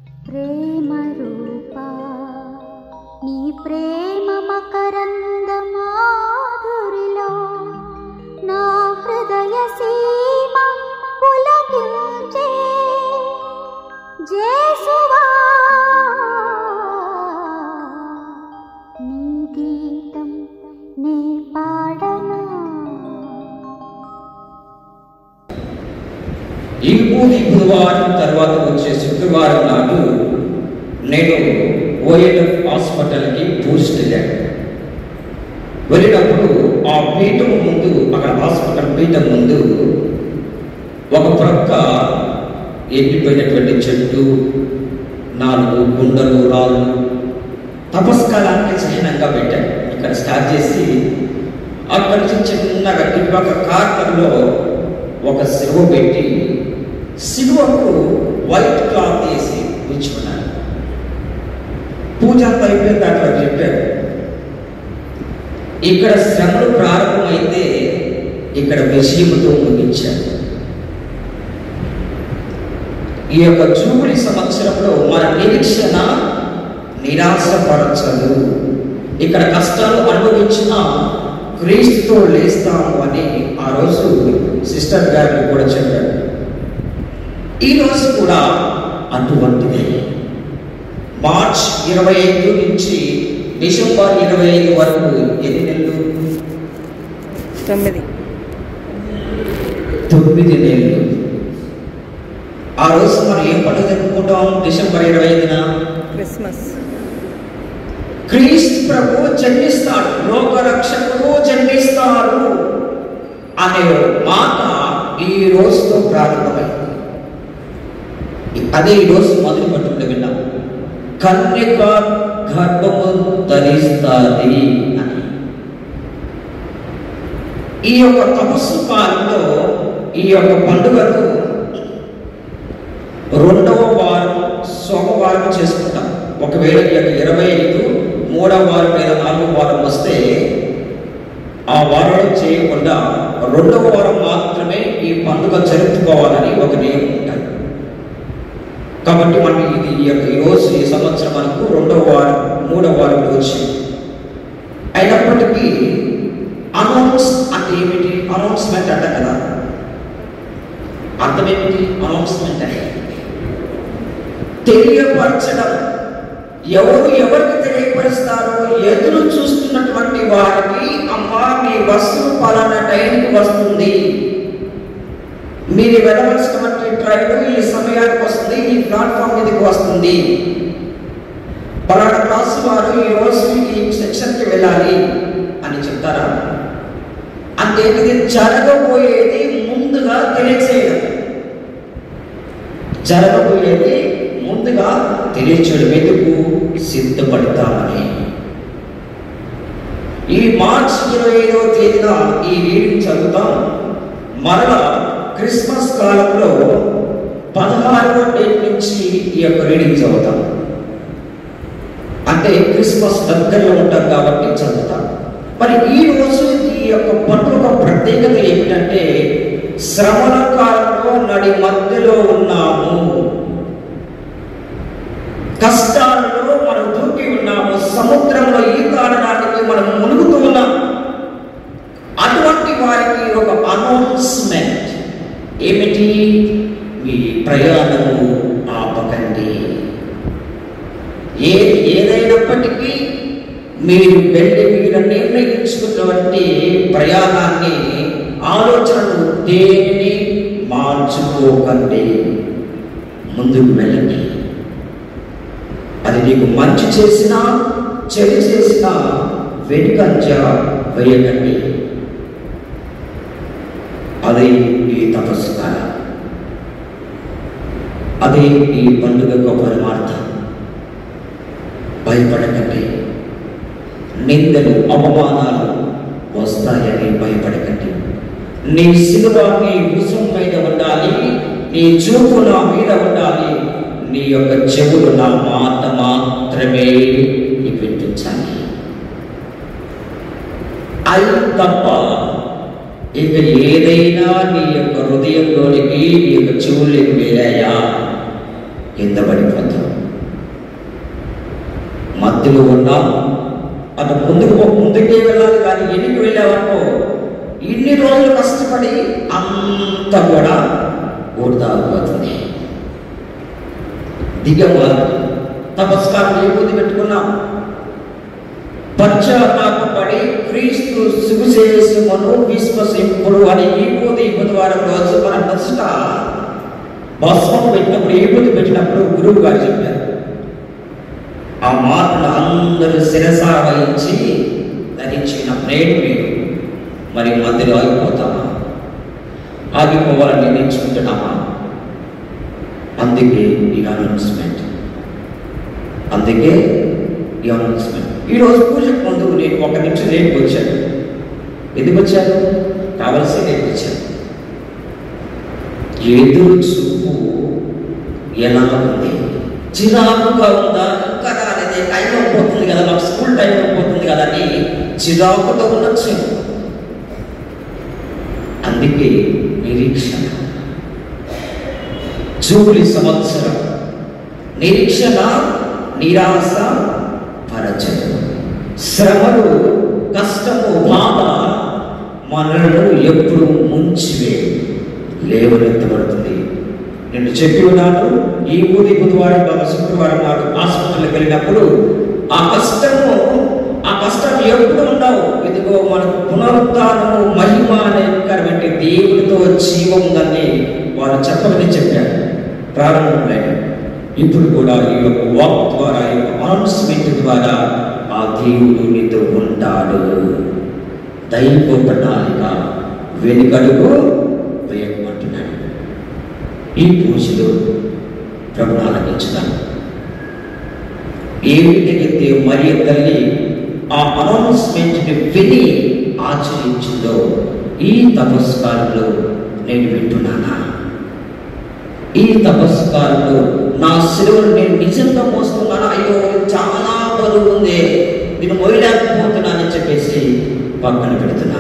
ప్రేమ రూపా నీ ప్రేమ మకరంద మాధురిలో నా హృదయ సీమ పులకించే జేసువా నీ గీతం నే పాడనా. ఈ బుధవారం తర్వాత వచ్చే శుక్రవారం నాడు నేను ఓఎన్ఎఫ్ హాస్పిటల్కి టూరిస్ట్ వెళ్ళినప్పుడు ఆ పీఠం ముందు, అక్కడ హాస్పిటల్ పీఠం ముందు ఒక ప్రక్క ఎండిపోయినటువంటి చెట్టు, 4 గుండలు రాళ్ళు తపస్కాలానికి చిహ్నంగా పెట్టాను. ఇక్కడ స్టార్ట్ చేసి అక్కడి నుంచి చిన్నగా ఇటుపక్క కార్నర్లో ఒక శిలువ పెట్టి, శిలువకు వైట్ క్లాత్ వేసి ఉంచుకున్నాను. పూజ అంతా అయిపోయిన దాంట్లో చెప్పారు, ఇక్కడ శ్రమలు ప్రారంభమైతే ఇక్కడ విజయముతో ముగించారు. ఈ యొక్క జూబిలీ సంవత్సరంలో మన నిరీక్షణ నిరాశపరచదు. ఇక్కడ కష్టాలు అనుభవించిన క్రీస్తుతో లేస్తాము అని ఆ రోజు సిస్టర్ గారికి కూడా చెప్పారు. ఈరోజు కూడా అటువంటిదే. మార్చ్ 25 నుంచి డిసెంబర్ 25 వరకు ఎన్ని నెలలు? 9 నెలలు. ఆ రోజు మనం ఏం పండుగ జరుపుకుంటాం? డిసెంబర్ 25న క్రిస్మస్. క్రీస్తు ప్రభు జన్మిస్తాడు, లోకరక్షకుడు జన్మిస్తాడు అనే మాట ఈ రోజుతో ప్రారంభమైంది. అదే ఈ రోజు మొదలు పట్టుకుంటే విన్నాం, కన్యక గర్భము ధరిస్తుంది అని. ఈ యొక్క తపస్సు కాలంలో ఈ యొక్క పండుగను 2వ వారం సోమవారం చేసుకుంటాం. ఒకవేళ ఈ యొక్క 25 3వ వారం లేదా 4వ వారం వస్తే ఆ వారంలో చేయకుండా 2వ వారం మాత్రమే ఈ పండుగ జరుపుకోవాలని ఒక నియమం ఉంటుంది. కాబట్టి మనం ఇది ఈరోజు ఈ సంవత్సరం మనకు 2వ వారం 3వ వారంలో వచ్చింది. అయినప్పటికీ అనౌన్స్ అంటే ఏమిటి? అనౌన్స్మెంట్ అంట కదా, అర్థం ఏమిటి? అనౌన్స్మెంట్ అంటే తెలియపరచడం. ఎవరు ఎవరికి తెలియపరుస్తారో? ఎదురు చూస్తున్నటువంటి వారికి, అమ్మా మీ బస్సు పలానా టైంకి వస్తుంది, మీరు వెళ్ళవలసినటువంటి ట్రైన్ ఈ సమయానికి వస్తుంది, ఈ ప్లాట్ఫామ్ మీదకి వస్తుంది, పలానా క్లాసు వారు ఈ రోజు ఈ సెక్షన్కి వెళ్ళాలి అని చెప్తారా? అంటే ఇది జరగబోయేది ముందుగా తెలియచేయడం. జరగబోయేది ముందుగా తెలియచేయడం. ఎందుకు? సిద్ధపడతామని. ఈ మార్చి 25వ తేదీన ఈ రీడింగ్ చదువుతాం. మరలా క్రిస్మస్ కాలంలో 16వ డేట్ నుంచి ఈ యొక్క రీడింగ్ చదువుతాం. అంటే క్రిస్మస్ దగ్గరలో ఉంటాం కాబట్టి చదువుతాం. మరి ఈ రోజు ఈ యొక్క పండుగ ప్రత్యేకత ఏమిటంటే, శ్రమల కాలంలో నడి మధ్యలో ఉన్నాము, కష్టాలలో మనం దూకి ఉన్నాము, సముద్రంలో ఈతాడడానికి మనం మునుగుతూ ఉన్నాం. అటువంటి వారికి ఒక అనౌన్స్మెంట్ ఏమిటి? మీ ప్రయాణము ఆపకండి. ఏదైనప్పటికీ మీరు నిర్ణయించుకున్నటువంటి ప్రయాణాన్ని, ఆలోచనలు దేనిని మార్చుకోకండి, ముందుకు వెళ్ళండి. అది నీకు మంచి చేసినా చెడు చేసినా వెనుకంజ వేయకండి. అదే ఈ తపస్సు కాలం, అదే ఈ పండుగ పరమార్థం. భయపడకండి. నిందలు అవమానాలు వస్తాయని భయపడకండి. నీ సిలువ నీ భుజం మీద ఉండాలి, నీ చూపు నా మీద ఉండాలి, నీ యొక్క చెవులు నా మాట మాత్రమే వినిపించాలి. అది తప్ప ఇక ఏదైనా నీ యొక్క హృదయంలోనికి నీ యొక్క చెవుల్లోకి వెళ్ళాయా కింద పడిపోతావు. మధ్యలో ఉన్నాం. అటు ముందుకే వెళ్ళాలి, కానీ ఎన్నికి వెళ్ళావనుకో ఇన్ని రోజులు కష్టపడి అంతా కూడా ఊడతాగిపోతుంది. దిగవాలి. తపస్కారం ఏ బుద్ధి పెట్టుకున్నాం? పశ్చాత్తాపడి క్రీస్తు సువిశేషమును విశ్వసింపుడు అని ఈ బుధవారం రోజు మన ఫస్ట్ భస్మం పెట్టినప్పుడు ఏ బుద్ధి పెట్టినప్పుడు గురువు గారు చెప్పారు. ఆ మాటను అందరూ శిరసా వహించి ధరించిన ప్రేమ మరి మధ్యలో ఆగిపోతామా? ఆగిపోవాలని నిర్ణయించుకుంటున్నామా? అందుకే ఈ అనౌన్స్మెంట్. ఈరోజు పూజకు ముందు నేను 1 నిమిషం లేట్కి వచ్చాను. ఎందుకు వచ్చాను? కావలసి లేట్కి వచ్చాను. ఎదురు చూపు ఎలా ఉంది? చిరాకుగా ఉందా? ఇంకా రాలేదే, టైం అయిపోతుంది కదా, నాకు స్కూల్ టైం అయిపోతుంది కదా అని చిరాకుతో ఉండొచ్చు. అందుకే నిరీక్షణ. జూలై సంవత్సరం నిరీక్షణ, నిరాశ పరచడం, శ్రమలు, కష్టము, బాధ మనలను ఎప్పుడు ముంచివే లేవనెత్తబడుతుంది. నేను చెప్పి ఉన్నాను, ఈ బుధవారం శుక్రవారం నాడు హాస్పిటల్కి వెళ్ళినప్పుడు ఆ కష్టం ఎప్పుడు ఉండవు. ఇదిగో మనకు పునరుద్ధానము, మహిమ అనేకరమైన దేవుడితో జీవం ఉందని వారు చెప్పమని చెప్పారు ప్రారంభంలో. ఇప్పుడు కూడా ఈ యొక్క వాక్ ద్వారా, ఈ యొక్క అనౌన్స్మెంట్ ద్వారా ఆ దేవుడు నీతో ఉంటాడు. దైవ ప్రణాళిక వెనుకడుగు వేయమంటున్నాడు. ఈ పూజలో ప్రభుని ఆలకించుతాను. ఏ విధంగా మరియ తల్లి ఆ అనౌన్స్మెంట్ని విని ఆచరించిందో ఈ తపస్కారంలో నేను వింటున్నానా? ఈ తపస్కారంలో నా శిలువను నేను నిజంగా మోస్తున్నానా? అయ్యో చాలా బరువు ఉంది, నేను మోయలేకపోతున్నానని చెప్పేసి పక్కన పెడుతున్నా.